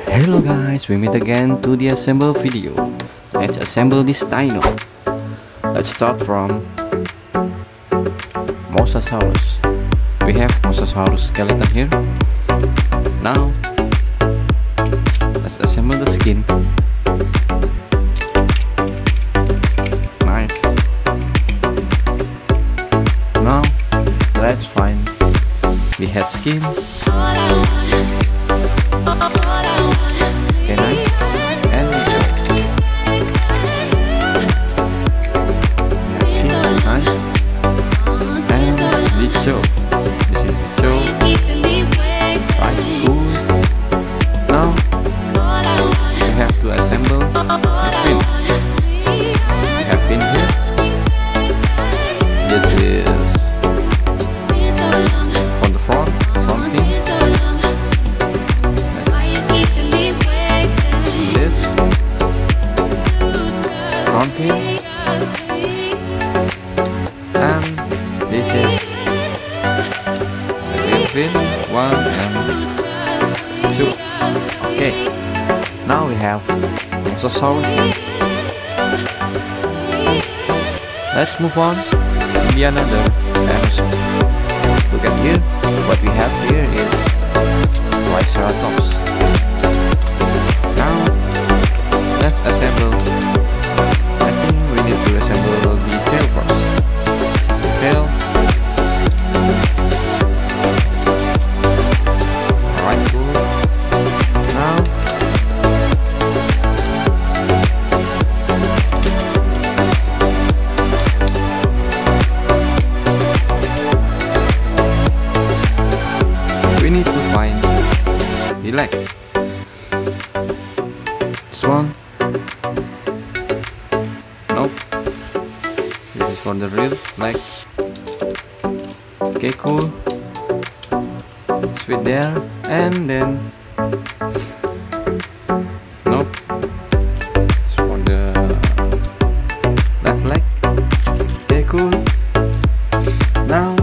Hello guys, we meet again to the assemble video. Let's assemble this dino. Let's start from Mozasaurus. We have Mozasaurus skeleton here. Now let's assemble the skin. Nice. Now let's find the head skin. Okay, nice. And the jaw. Skin, nice. And the jaw. This is the jaw. Right, cool. Now we have to assemble the fin. We have fin here. This is for the front fin. Front fin, and this is the rear fin, 1 and 2. Okay, now we have Mozasaurus. Let's move on to the another dinosaur. Look at here, what we have here is Triceratops. Now let's assemble. I think we need to assemble the tail first. The tail. Alright, cool. Now we need to find the leg. This one. Nope. This is for the rear leg. Okay, cool. Let's fit there, and then nope. It's for the left leg. Okay, cool. Now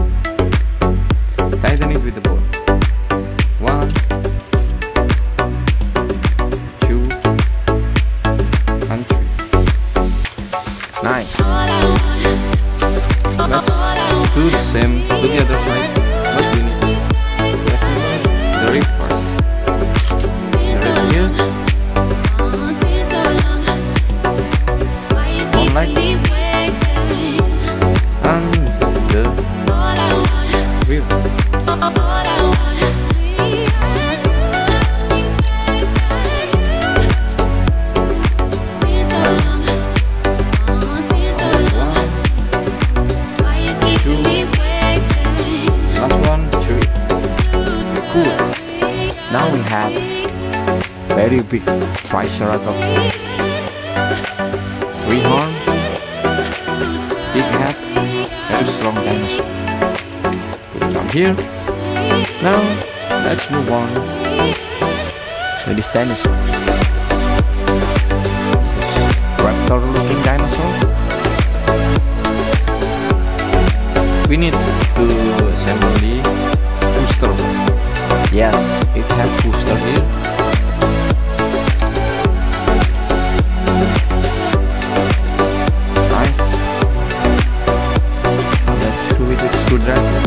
tighten it with the bolt. 1, 2, and 3. Nice. Let's do the same to the other side, but we need to assemble the rib first. The rib here. One leg. And this is the rib. Now we have very big Triceratops. 3 horns, big head, very strong dinosaur. Put it down here. Now let's move on to this dinosaur. This is raptor looking dinosaur. We need to assemble the booster. Yes, it has booster here. Nice. Let's screw it with screwdriver.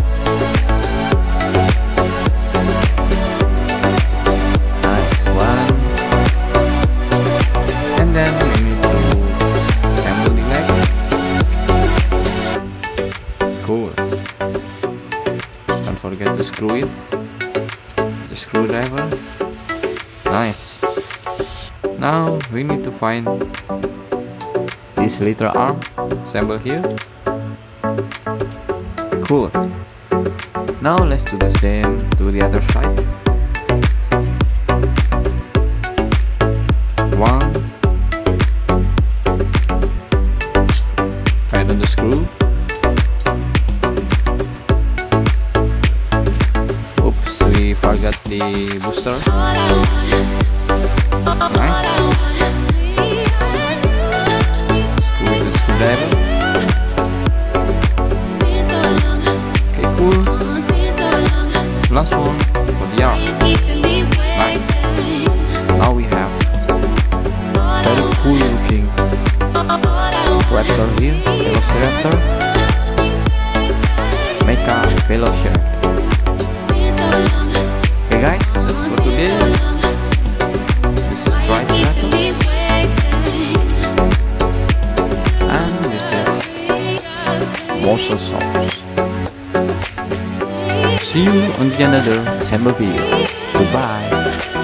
Nice one. And then we need to assemble the leg. Cool. Don't forget to screw it. Screwdriver. Nice. Now we need to find this little arm. Assemble here. Cool. Now let's do the same to the other side. 1. Tighten the screw. Forgot the booster. Nice. Screw with the screwdriver. Okay, cool. Last one for the Triceratops, Mecha Velociraptor. Okay guys, that's for today. This is Triceratops, and this is Mozasaurus. See you on the another assemble video. Goodbye.